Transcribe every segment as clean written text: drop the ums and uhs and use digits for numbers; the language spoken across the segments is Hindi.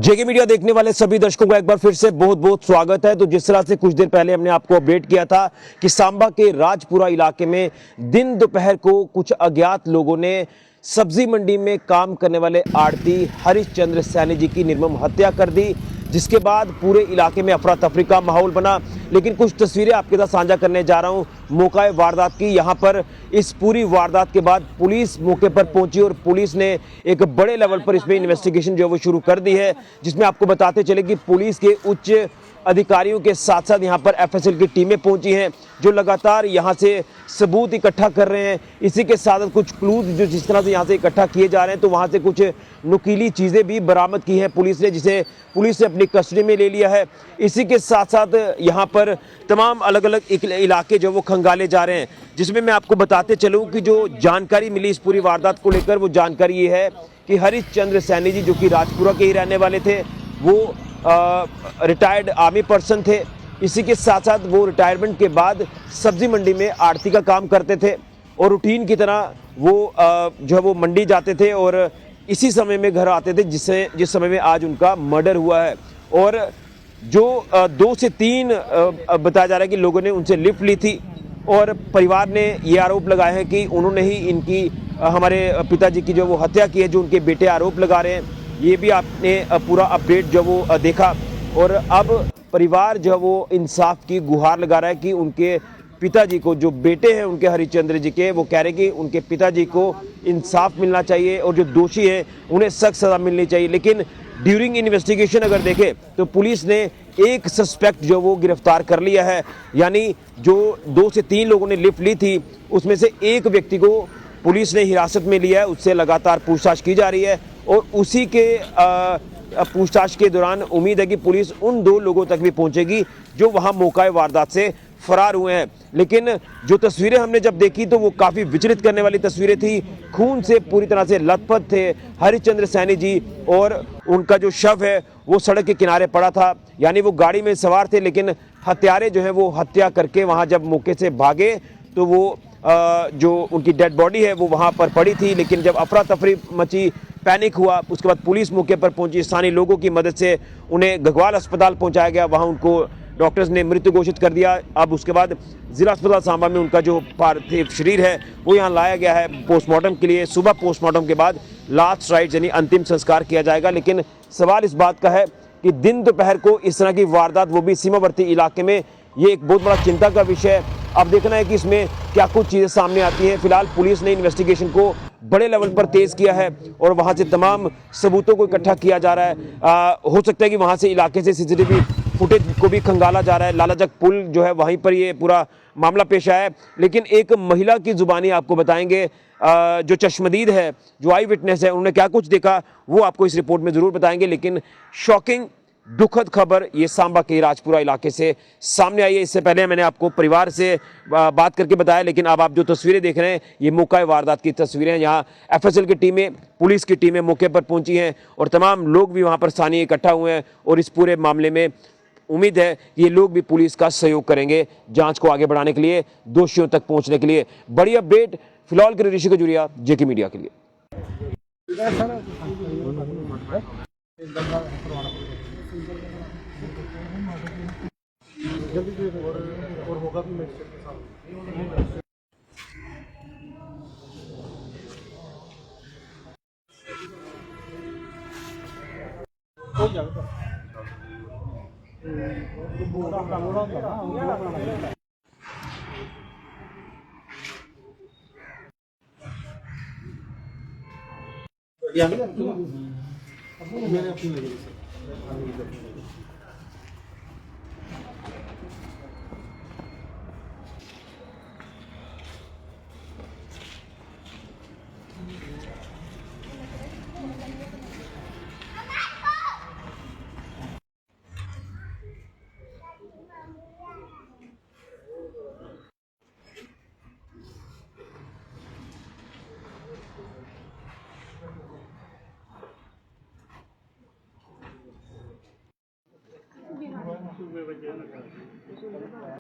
जेके मीडिया देखने वाले सभी दर्शकों का एक बार फिर से बहुत बहुत स्वागत है। तो जिस तरह से कुछ देर पहले हमने आपको अपडेट किया था कि सांबा के राजपुरा इलाके में दिन दोपहर को कुछ अज्ञात लोगों ने सब्जी मंडी में काम करने वाले आड़ती हरिश्चंद्र सैनी जी की निर्मम हत्या कर दी, जिसके बाद पूरे इलाके में अफरा तफरी का माहौल बना। लेकिन कुछ तस्वीरें आपके साथ साझा करने जा रहा हूं मौका वारदात की। यहां पर इस पूरी वारदात के बाद पुलिस मौके पर पहुंची और पुलिस ने एक बड़े लेवल पर इसमें इन्वेस्टिगेशन जो है वो शुरू कर दी है, जिसमें आपको बताते चले कि पुलिस के उच्च अधिकारियों के साथ साथ यहां पर एफएसएल की टीमें पहुंची हैं जो लगातार यहां से सबूत इकट्ठा कर रहे हैं। इसी के साथ कुछ क्लूज जो जिस तरह से यहां से इकट्ठा किए जा रहे हैं, तो वहां से कुछ नुकीली चीज़ें भी बरामद की है पुलिस ने, जिसे पुलिस ने अपनी कस्टडी में ले लिया है। इसी के साथ साथ यहाँ पर तमाम अलग अलग इलाके जो वो खंगाले जा रहे हैं, जिसमें मैं आपको बताते चलूँ कि जो जानकारी मिली इस पूरी वारदात को लेकर, वो जानकारी ये है कि हरिश्चंद्र सैनी जी जो कि राजपुरा के ही रहने वाले थे, वो रिटायर्ड आर्मी पर्सन थे। इसी के साथ साथ वो रिटायरमेंट के बाद सब्जी मंडी में आड़ती का काम करते थे और रूटीन की तरह वो जो है वो मंडी जाते थे और इसी समय में घर आते थे जिस समय में आज उनका मर्डर हुआ है। और जो 2 से 3 बताया जा रहा है कि लोगों ने उनसे लिफ्ट ली थी और परिवार ने ये आरोप लगाए हैं कि उन्होंने ही इनकी हमारे पिताजी की जो वो हत्या की है, जो उनके बेटे आरोप लगा रहे हैं। ये भी आपने पूरा अपडेट जो वो देखा और अब परिवार जो है वो इंसाफ की गुहार लगा रहा है कि उनके पिताजी को, जो बेटे हैं उनके हरिश्चंद्र जी के, वो कह रहे हैं कि उनके पिताजी को इंसाफ मिलना चाहिए और जो दोषी हैं उन्हें सख्त सज़ा मिलनी चाहिए। लेकिन ड्यूरिंग इन्वेस्टिगेशन अगर देखें तो पुलिस ने एक सस्पेक्ट जो वो गिरफ्तार कर लिया है, यानी जो 2 से 3 लोगों ने लिफ्ट ली थी उसमें से एक व्यक्ति को पुलिस ने हिरासत में लिया है। उससे लगातार पूछताछ की जा रही है और उसी के पूछताछ के दौरान उम्मीद है कि पुलिस उन 2 लोगों तक भी पहुंचेगी जो वहां मौका वारदात से फरार हुए हैं। लेकिन जो तस्वीरें हमने जब देखी तो वो काफ़ी विचलित करने वाली तस्वीरें थी। खून से पूरी तरह से लथपथ थे हरिश्चंद्र सैनी जी और उनका जो शव है वो सड़क के किनारे पड़ा था, यानी वो गाड़ी में सवार थे, लेकिन हत्यारे जो है वो हत्या करके वहाँ जब मौके से भागे तो वो जो उनकी डेड बॉडी है वो वहाँ पर पड़ी थी। लेकिन जब अफरा तफरी मची, पैनिक हुआ, उसके बाद पुलिस मौके पर पहुंची। स्थानीय लोगों की मदद से उन्हें घगवाल अस्पताल पहुंचाया गया, वहां उनको डॉक्टर्स ने मृत घोषित कर दिया। अब उसके बाद जिला अस्पताल सांबा में उनका जो पार्थिव शरीर है वो यहाँ लाया गया है पोस्टमार्टम के लिए। सुबह पोस्टमार्टम के बाद लास्ट राइट यानी अंतिम संस्कार किया जाएगा। लेकिन सवाल इस बात का है कि दिन दोपहर को इस तरह की वारदात, वो भी सीमावर्ती इलाके में, ये एक बहुत बड़ा चिंता का विषय है। अब देखना है कि इसमें क्या कुछ चीज़ें सामने आती हैं। फिलहाल पुलिस ने इन्वेस्टिगेशन को बड़े लेवल पर तेज किया है और वहां से तमाम सबूतों को इकट्ठा किया जा रहा है। हो सकता है कि वहां से इलाके से सीसीटीवी फुटेज को भी खंगाला जा रहा है। लालाजग पुल जो है वहीं पर ये पूरा मामला पेश आया है। लेकिन एक महिला की जुबानी आपको बताएंगे, जो चश्मदीद है, जो आई विटनेस है, उन्होंने क्या कुछ देखा वो आपको इस रिपोर्ट में ज़रूर बताएंगे। लेकिन शॉकिंग दुखद खबर ये सांबा के राजपुरा इलाके से सामने आई है। इससे पहले मैंने आपको परिवार से बात करके बताया, लेकिन अब आप जो तस्वीरें देख रहे हैं ये मौका वारदात की तस्वीरें हैं। यहाँ एफएसएल की टीमें, पुलिस की टीमें मौके पर पहुंची हैं और तमाम लोग भी वहाँ पर स्थानीय इकट्ठा हुए हैं और इस पूरे मामले में उम्मीद है कि ये लोग भी पुलिस का सहयोग करेंगे जाँच को आगे बढ़ाने के लिए, दोषियों तक पहुँचने के लिए। बड़ी अपडेट फिलहाल के ऋषि कजुरिया, जेके मीडिया के लिए। और होगा भी मेरे साथ। मेरे अपनी लगी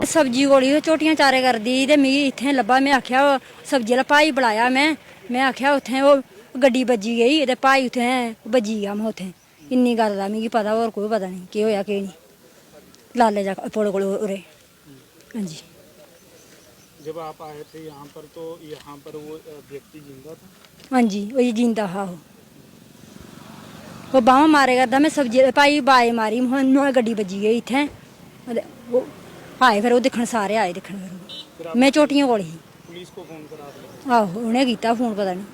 सब्जी कोली झोटियां चारे करदी ते मिगी इत्थें लब्भा। मैं आख्या सब्जी आह्ला भाई बुलाया, मैं आख्या उत्थें वो गड्डी बज्जी गई ते भाई उत्थें बज्जी गया। मैं उत्थें ਇੰਨੀ ਗੱਲ ਦਾ ਮੈਨੂੰ ਪਤਾ, ਹੋਰ ਕੋਈ ਪਤਾ ਨਹੀਂ ਕੀ ਹੋਇਆ ਕੀ ਨਹੀਂ। ਲਾਲੇ ਜਾ ਪੁਲ ਕੋਲ ਉਰੇ। ਹਾਂਜੀ। जब आप आए थे यहाँ पर तो यहाँ पर वो व्यक्ति जिंदा था? ਹਾਂਜੀ ਉਹ ਜਿੰਦਾ ਹਾਂ ਉਹ ਬਾਹਾਂ ਮਾਰੇ ਕਰਦਾ। ਮੈਂ ਸਬਜ਼ੀ ਭਾਈ ਬਾਏ ਮਾਰੀ ਹੁਣ ਗੱਡੀ ਵੱਜੀ ਗਈ ਇੱਥੇ। ਉਹ ਆਏ ਫਿਰ ਉਹ ਦੇਖਣ, ਸਾਰੇ ਆਏ ਦੇਖਣ। ਫਿਰ ਮੈਂ ਚੋਟੀਆਂ ਕੋਲ ਹੀ। पुलिस को फोन करा दिया? ਆਹੋ ਉਹਨੇ ਕੀਤਾ ਫੋਨ, ਪਤਾ ਨਹੀਂ।